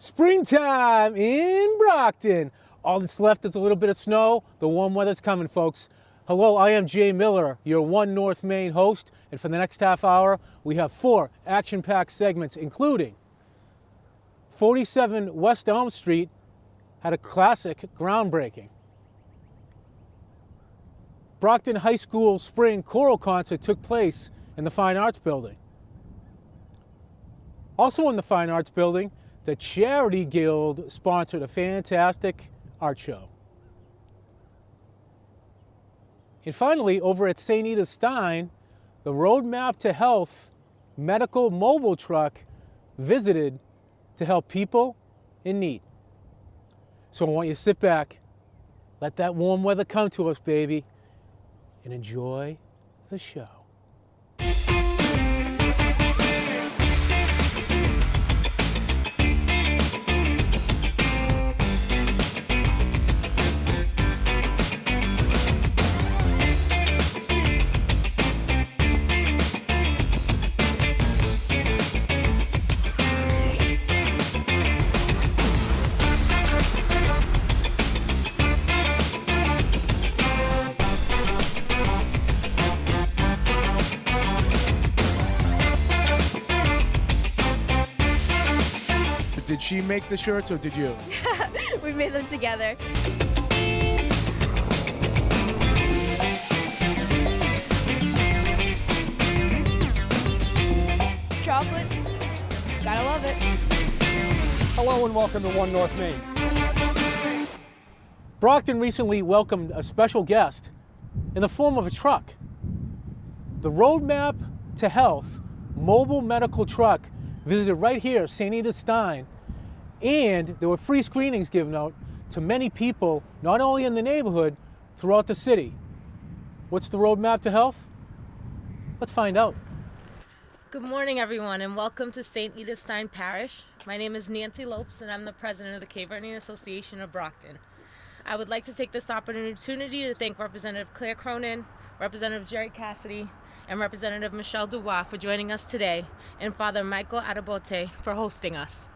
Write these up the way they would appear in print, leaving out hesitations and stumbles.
Springtime in Brockton. All that's left is a little bit of snow. The warm weather's coming, folks. Hello, I am Jay Miller, your One North Main host, and for the next half hour, we have 4 action-packed segments, including 47 West Elm Street had a classic groundbreaking. Brockton High School Spring Choral Concert took place in the Fine Arts Building. Also in the Fine Arts Building, the Charity Guild sponsored a fantastic art show. And finally, over at St. Edith Stein, the Roadmap to Health medical mobile truck visited to help people in need. So I want you to sit back, let that warm weather come to us, baby, and enjoy the show. Did she make the shirts or did you? We made them together. Chocolate. Gotta love it. Hello and welcome to One North Main. Brockton recently welcomed a special guest in the form of a truck. The Roadmap to Health mobile medical truck visited right here, St. Edith Stein, and there were free screenings given out to many people, not only in the neighborhood, throughout the city. What's the Roadmap to Health? Let's find out. Good morning, everyone, and welcome to St. Edith Stein Parish. My name is Nancy Lopes, and I'm the president of the Cape Verdean Association of Brockton. I would like to take this opportunity to thank Representative Claire Cronin, Representative Jerry Cassidy, and Representative Michelle Dubois for joining us today, and Father Michael Adabote for hosting us.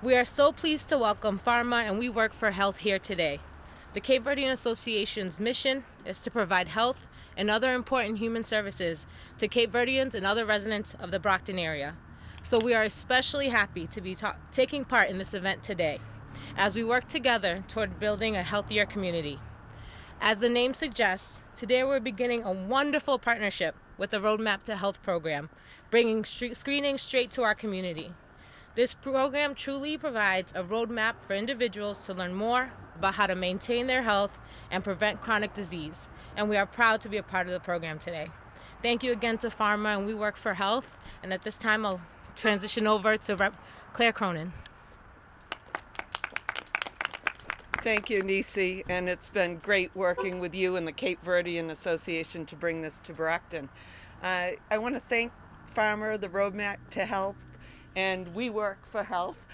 We are so pleased to welcome Pharma and We Work for Health here today. The Cape Verdean Association's mission is to provide health and other important human services to Cape Verdeans and other residents of the Brockton area. So we are especially happy to be taking part in this event today as we work together toward building a healthier community. As the name suggests, today we're beginning a wonderful partnership with the Roadmap to Health program, bringing screening straight to our community. This program truly provides a roadmap for individuals to learn more about how to maintain their health and prevent chronic disease, and we are proud to be a part of the program today. Thank you again to Pharma and We Work for Health, and at this time I'll transition over to Claire Cronin. Thank you, Nisi, and it's been great working with you and the Cape Verdean Association to bring this to Brockton. I want to thank Pharma, the Roadmap to Health, and We Work for Health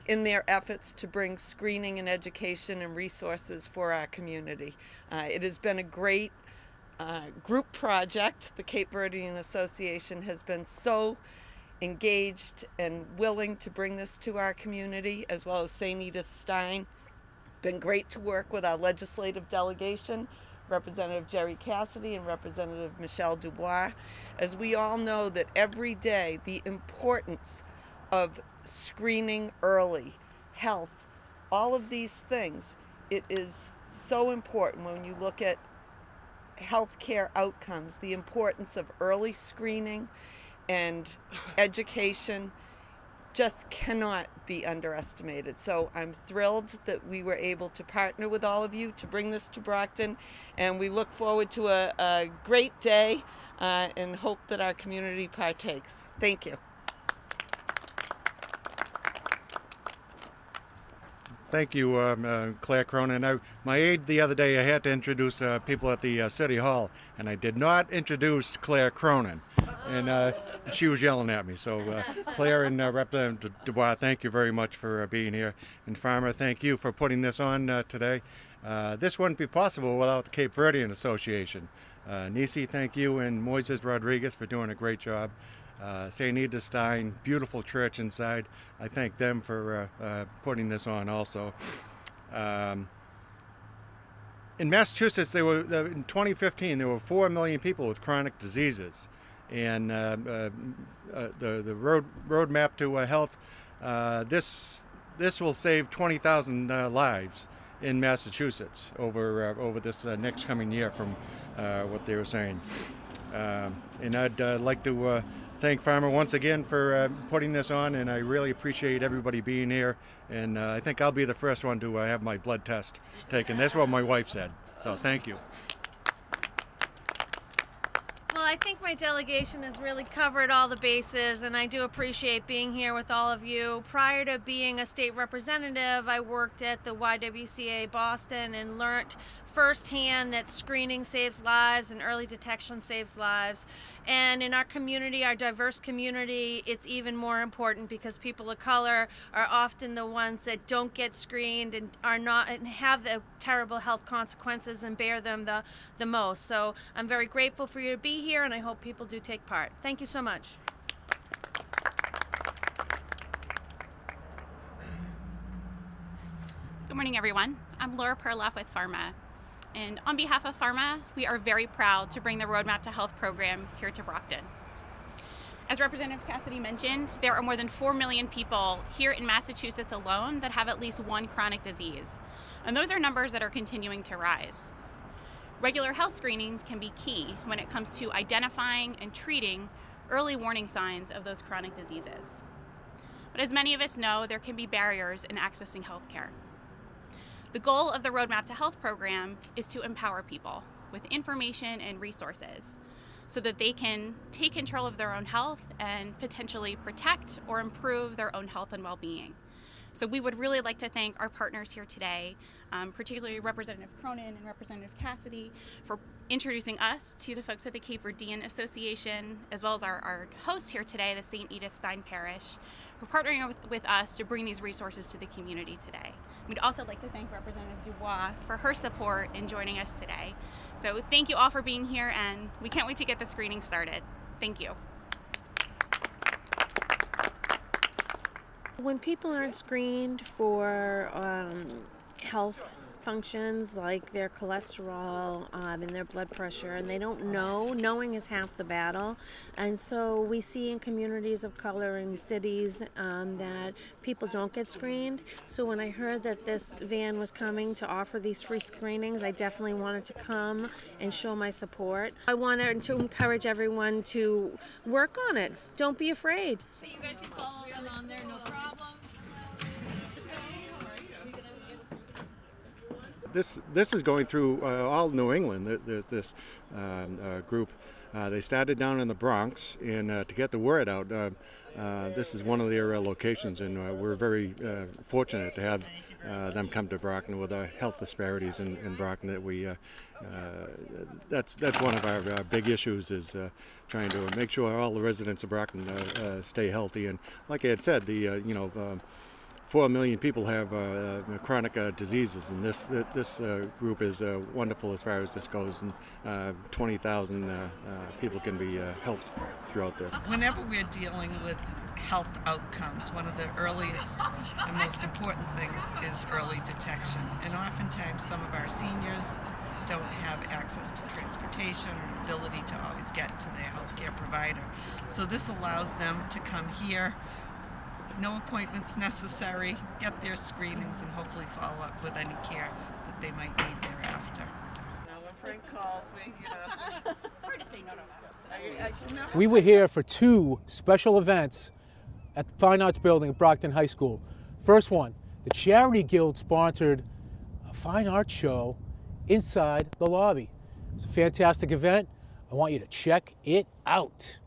in their efforts to bring screening and education and resources for our community. It has been a great group project. The Cape Verdean Association has been so engaged and willing to bring this to our community, as well as St. Edith Stein. Been great to work with our legislative delegation, Representative Jerry Cassidy and Representative Michelle Dubois, as we all know that every day the importance of screening early, health, all of these things, it is so important when you look at healthcare outcomes, the importance of early screening and education just cannot be underestimated. So I'm thrilled that we were able to partner with all of you to bring this to Brockton, and we look forward to a great day and hope that our community partakes. Thank you. Thank you, Claire Cronin. My aide the other day, I had to introduce people at the City Hall, and I did not introduce Claire Cronin. And she was yelling at me. So Claire and Representative Dubois, thank you very much for being here. And Pharma, thank you for putting this on today. This wouldn't be possible without the Cape Verdean Association. Nisi, thank you, and Moises Rodriguez for doing a great job. St. Edith Stein, beautiful church inside. I thank them for putting this on also. In Massachusetts, in 2015, there were 4 million people with chronic diseases. And the roadmap to health, this will save 20,000 lives in Massachusetts over this next coming year from what they were saying. And I'd like to thank Farmer once again for putting this on, and I really appreciate everybody being here. And I think I'll be the first one to have my blood test taken. That's what my wife said. So thank you. Well, I think my delegation has really covered all the bases, and I do appreciate being here with all of you. Prior to being a state representative, I worked at the YWCA Boston and learned firsthand that screening saves lives and early detection saves lives. And in our community, our diverse community, it's even more important because people of color are often the ones that don't get screened and have the terrible health consequences and bear them the most. So I'm very grateful for you to be here, and I hope people do take part. Thank you so much. Good morning, everyone. I'm Laura Perloff with Pharma. And on behalf of Pharma, we are very proud to bring the Roadmap to Health program here to Brockton. As Representative Cassidy mentioned, there are more than 4 million people here in Massachusetts alone that have at least one chronic disease. And those are numbers that are continuing to rise. Regular health screenings can be key when it comes to identifying and treating early warning signs of those chronic diseases. But as many of us know, there can be barriers in accessing health care. The goal of the Roadmap to Health program is to empower people with information and resources so that they can take control of their own health and potentially protect or improve their own health and well-being. So we would really like to thank our partners here today, particularly Representative Cronin and Representative Cassidy, for introducing us to the folks at the Cape Verdean Association, as well as our hosts here today, the St. Edith Stein Parish, for partnering with us to bring these resources to the community today. We'd also like to thank Representative Dubois for her support in joining us today. So thank you all for being here, and we can't wait to get the screening started. Thank you. When people aren't screened for health functions like their cholesterol and their blood pressure, and they don't know, knowing is half the battle. And so we see in communities of color in cities that people don't get screened. So when I heard that this van was coming to offer these free screenings, I definitely wanted to come and show my support. I wanted to encourage everyone to work on it. Don't be afraid. But you guys can follow them on there, no problem. This is going through all New England. This group, they started down in the Bronx, and to get the word out, this is one of their locations, and we're very fortunate to have them come to Brockton with our health disparities in Brockton. That's one of our big issues, is trying to make sure all the residents of Brockton stay healthy. And like I had said, 4 million people have chronic diseases, and this group is wonderful as far as this goes, and 20,000 people can be helped throughout this. Whenever we're dealing with health outcomes, one of the earliest and most important things is early detection. And oftentimes some of our seniors don't have access to transportation or ability to always get to their healthcare provider. So this allows them to come here, no appointments necessary, get their screenings, and hopefully follow up with any care that they might need thereafter. Now when Frank calls me, It's hard to say no to that. We were here for 2 special events at the Fine Arts Building at Brockton High School. First one, the Charity Guild sponsored a fine arts show inside the lobby. It was a fantastic event. I want you to check it out.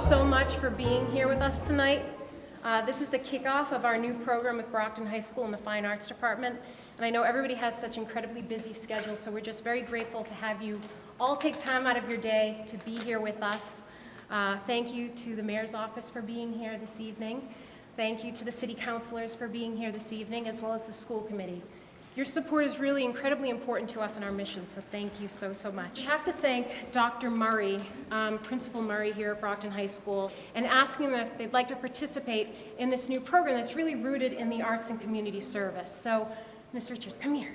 so much for being here with us tonight. This is the kickoff of our new program with Brockton High School in the Fine Arts Department. And I know everybody has such incredibly busy schedules, so we're just very grateful to have you all take time out of your day to be here with us. Thank you to the Mayor's Office for being here this evening. Thank you to the City Councilors for being here this evening, as well as the School Committee. Your support is really incredibly important to us in our mission, so thank you so, so much. I have to thank Dr. Murray, Principal Murray here at Brockton High School, and asking them if they'd like to participate in this new program that's really rooted in the arts and community service. So, Ms. Richards, come here.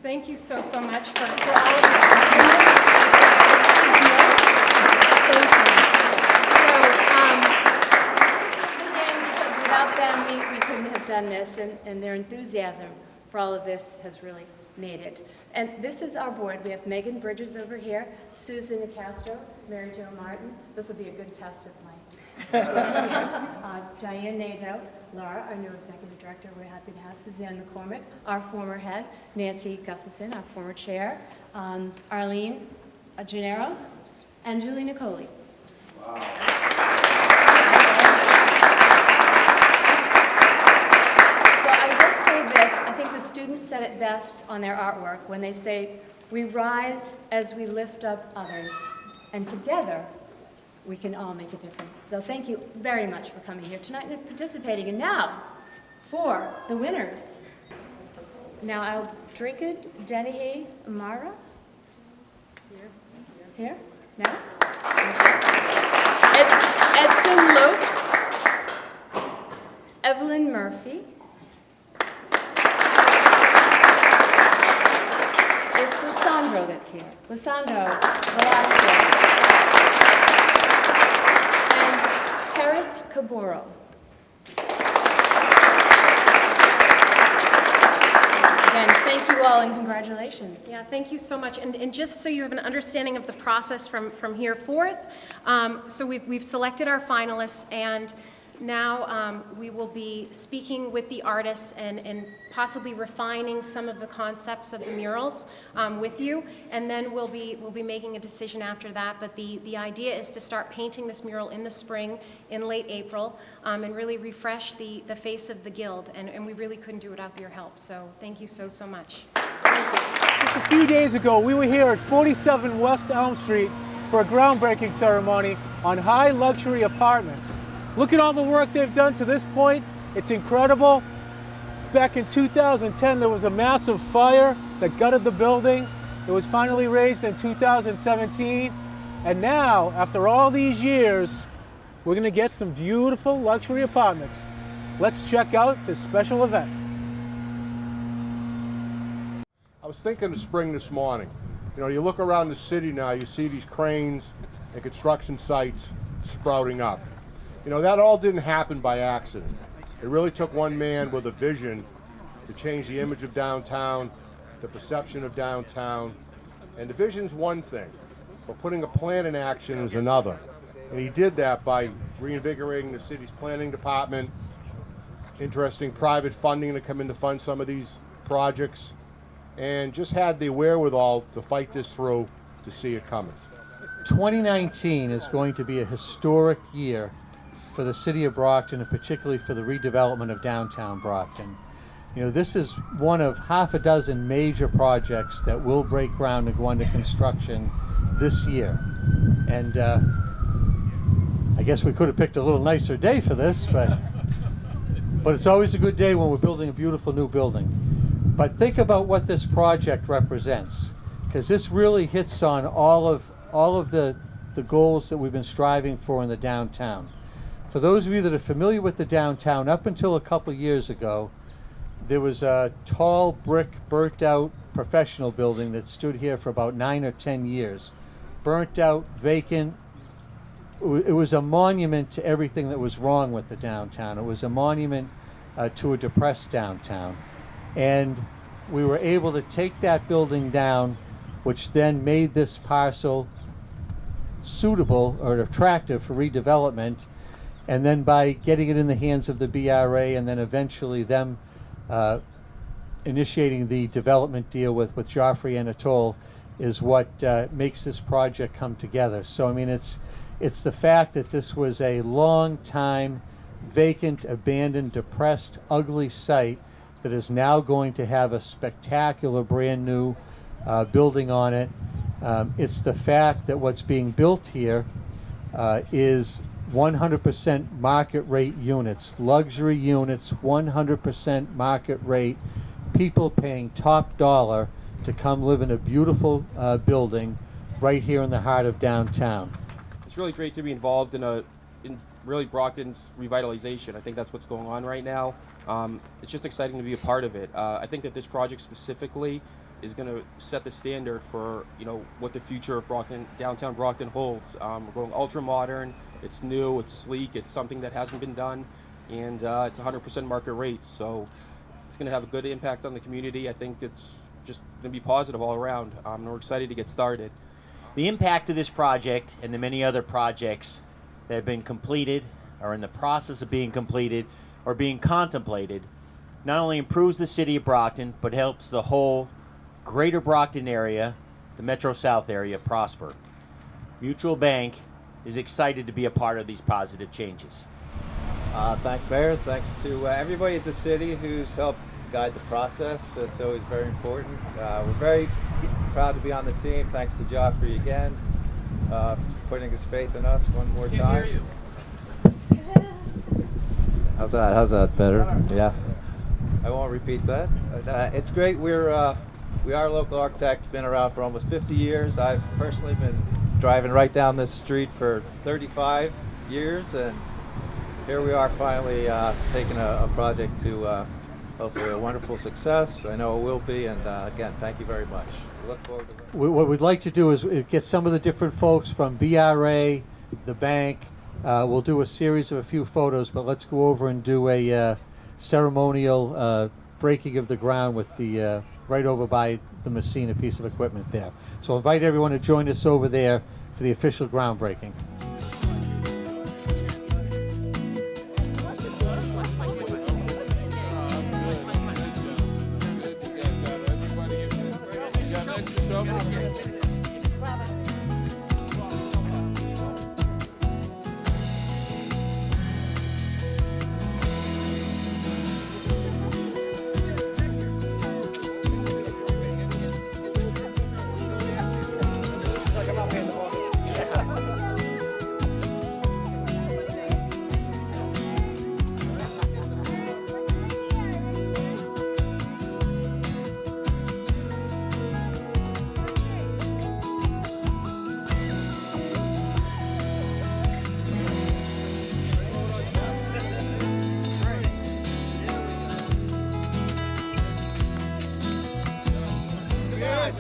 Thank you so, so much for all of your kindness. Thank you. Because without them, we couldn't have done this, and their enthusiasm for all of this has really made it. And this is our board. We have Megan Bridges over here, Susan Nicastro, Mary Jo Martin. This will be a good test of my Diane Nato, Laura, our new executive director. We're happy to have Suzanne McCormick, our former head, Nancy Gustafson, our former chair, Arlene Gennaros, and Julie Nicoli. I think the students said it best on their artwork when they say, "We rise as we lift up others, and together we can all make a difference." So thank you very much for coming here tonight and participating. And now, for the winners. Now I'll drink it, Dennehy Amara. Here? Now? It's Edson Lopes, Evelyn Murphy, it's Lissandro that's here. Lissandro Velasquez. And Paris Caboro. Again, thank you all and congratulations. Yeah, thank you so much. And just so you have an understanding of the process from here forth, so we've selected our finalists, and now we will be speaking with the artists and possibly refining some of the concepts of the murals with you, and then we'll be making a decision after that. But the idea is to start painting this mural in the spring, in late April, and really refresh the face of the Guild, and we really couldn't do it without your help. So thank you so, so much. Thank you. Just a few days ago, we were here at 47 West Elm Street for a groundbreaking ceremony on high luxury apartments. Look at all the work they've done to this point. It's incredible. Back in 2010, there was a massive fire that gutted the building. It was finally raised in 2017. And now, after all these years, we're gonna get some beautiful luxury apartments. Let's check out this special event. I was thinking of spring this morning. You know, you look around the city now, you see these cranes and construction sites sprouting up. You know, that all didn't happen by accident. It really took one man with a vision to change the image of downtown, the perception of downtown. And the vision's one thing, but putting a plan in action is another. And he did that by reinvigorating the city's planning department, interesting private funding to come in to fund some of these projects, and just had the wherewithal to fight this through to see it coming. 2019 is going to be a historic year for the city of Brockton, and particularly for the redevelopment of downtown Brockton. You know, this is one of half a dozen major projects that will break ground and go under construction this year. And I guess we could have picked a little nicer day for this, but it's always a good day when we're building a beautiful new building. But think about what this project represents, because this really hits on all of the goals that we've been striving for in the downtown. For those of you that are familiar with the downtown, up until a couple years ago, there was a tall brick, burnt out professional building that stood here for about 9 or 10 years. Burnt out, vacant. It was a monument to everything that was wrong with the downtown. It was a monument to a depressed downtown. And we were able to take that building down, which then made this parcel suitable or attractive for redevelopment. And then by getting it in the hands of the BRA and then eventually them initiating the development deal with Joffrey Anatole is what makes this project come together. So I mean, it's It's the fact that this was a long time vacant, abandoned, depressed, ugly site that is now going to have a spectacular brand new building on it. It's the fact that what's being built here is 100% market rate units, luxury units, 100% market rate, people paying top dollar to come live in a beautiful building right here in the heart of downtown. It's really great to be involved in really Brockton's revitalization. I think that's what's going on right now. It's just exciting to be a part of it. I think that this project specifically is going to set the standard for what the future of Brockton, downtown Brockton holds. We're going ultra modern. It's new. It's sleek. It's something that hasn't been done, and it's 100% market rate. So it's going to have a good impact on the community. I think it's just going to be positive all around. We're excited to get started. The impact of this project and the many other projects that have been completed, or in the process of being completed, or being contemplated, not only improves the city of Brockton, but helps the whole greater Brockton area, the Metro South area, prosper. Mutual Bank is excited to be a part of these positive changes. Thanks, Mayor. Thanks to everybody at the city who's helped guide the process. It's always very important. We're very proud to be on the team. Thanks to Joffrey again, putting his faith in us one more time. Hear you. How's that? How's that better? Yeah. I won't repeat that. It's great. We are a local architect, been around for almost 50 years. I've personally been driving right down this street for 35 years, and here we are finally taking a project to hopefully a wonderful success. I know it will be, and again, thank you very much. We look forward to it. What we'd like to do is get some of the different folks from BRA, the bank. We'll do a series of a few photos, but let's go over and do a ceremonial breaking of the ground with the right over by the Messina piece of equipment there. So I'll invite everyone to join us over there for the official groundbreaking.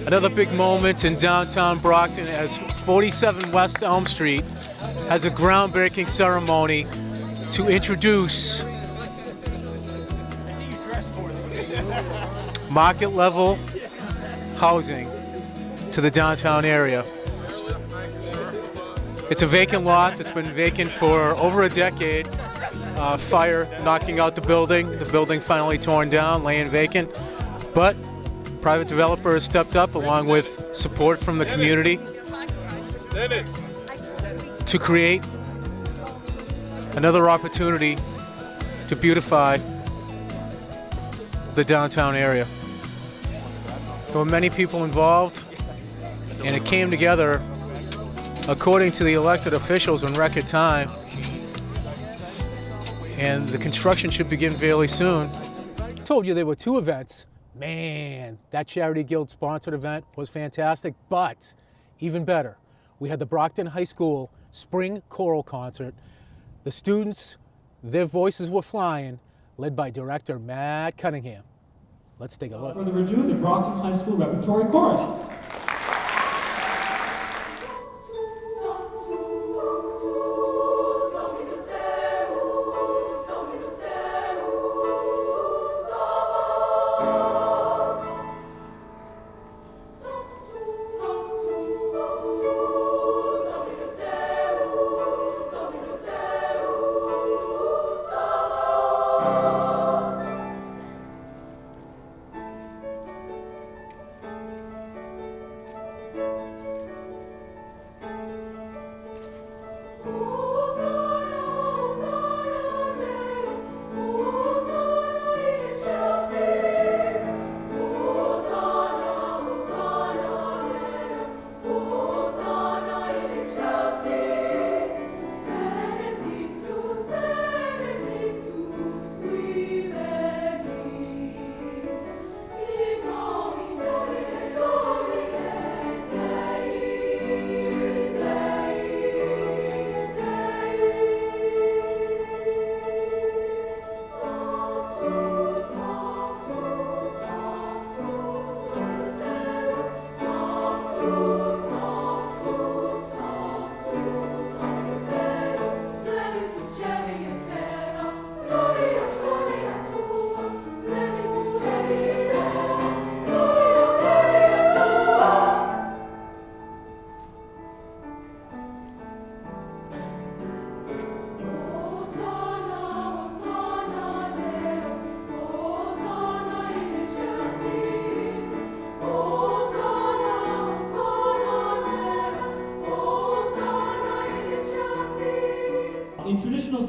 Another big moment in downtown Brockton as 47 West Elm Street has a groundbreaking ceremony to introduce market level housing to the downtown area. It's a vacant lot that's been vacant for over a decade. Fire knocking out the building finally torn down, laying vacant. But private developer has stepped up along with support from the community to create another opportunity to beautify the downtown area. There were many people involved, and it came together according to the elected officials in record time, and the construction should begin fairly soon. I told you there were two events. Man, that Charity Guild sponsored event was fantastic, but even better, we had the Brockton High School Spring Choral Concert. The students, their voices were flying, led by director Matt Cunningham. Let's take a look. Without further ado, the Brockton High School Repertory Chorus.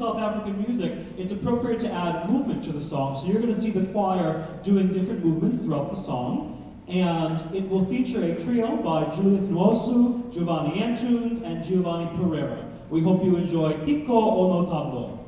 South African music, it's appropriate to add movement to the song. So you're going to see the choir doing different movements throughout the song. And it will feature a trio by Judith Nwosu, Giovanni Antunes, and Giovanni Pereira. We hope you enjoy Kiko Onotando.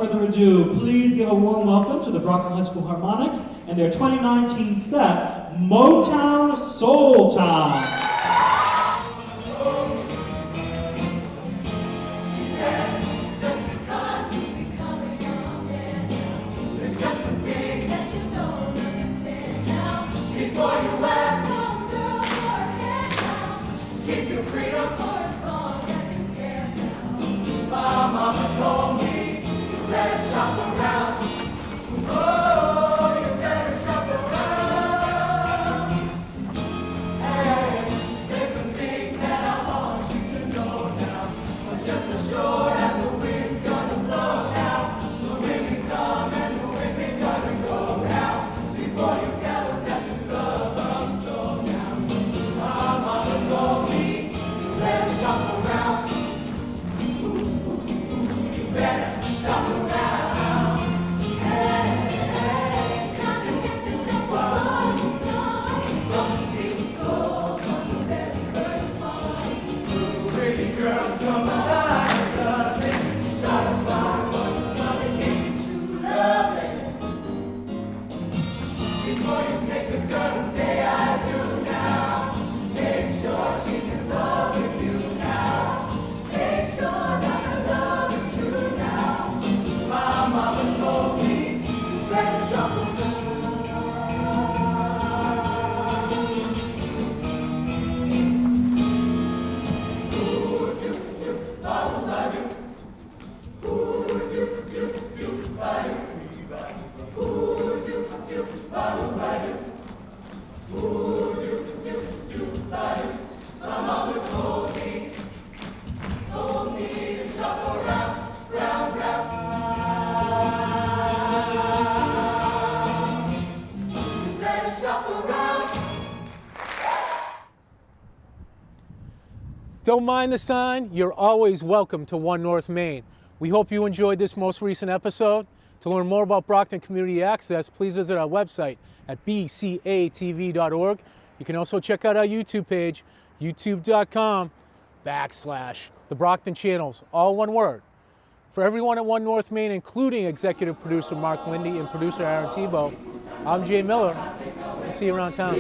Further ado, please give a warm welcome to the Brockton High School Harmonics and their 2019 set, Motown Soul Time. Ooh. Don't mind the sign, you're always welcome to One North Main. We hope you enjoyed this most recent episode. To learn more about Brockton Community Access, please visit our website at bcatv.org. You can also check out our YouTube page, youtube.com/TheBrocktonChannels, all one word. For everyone at One North Main, including executive producer Mark Lindy and producer Aaron Tebow, I'm Jay Miller. I'll see you around town.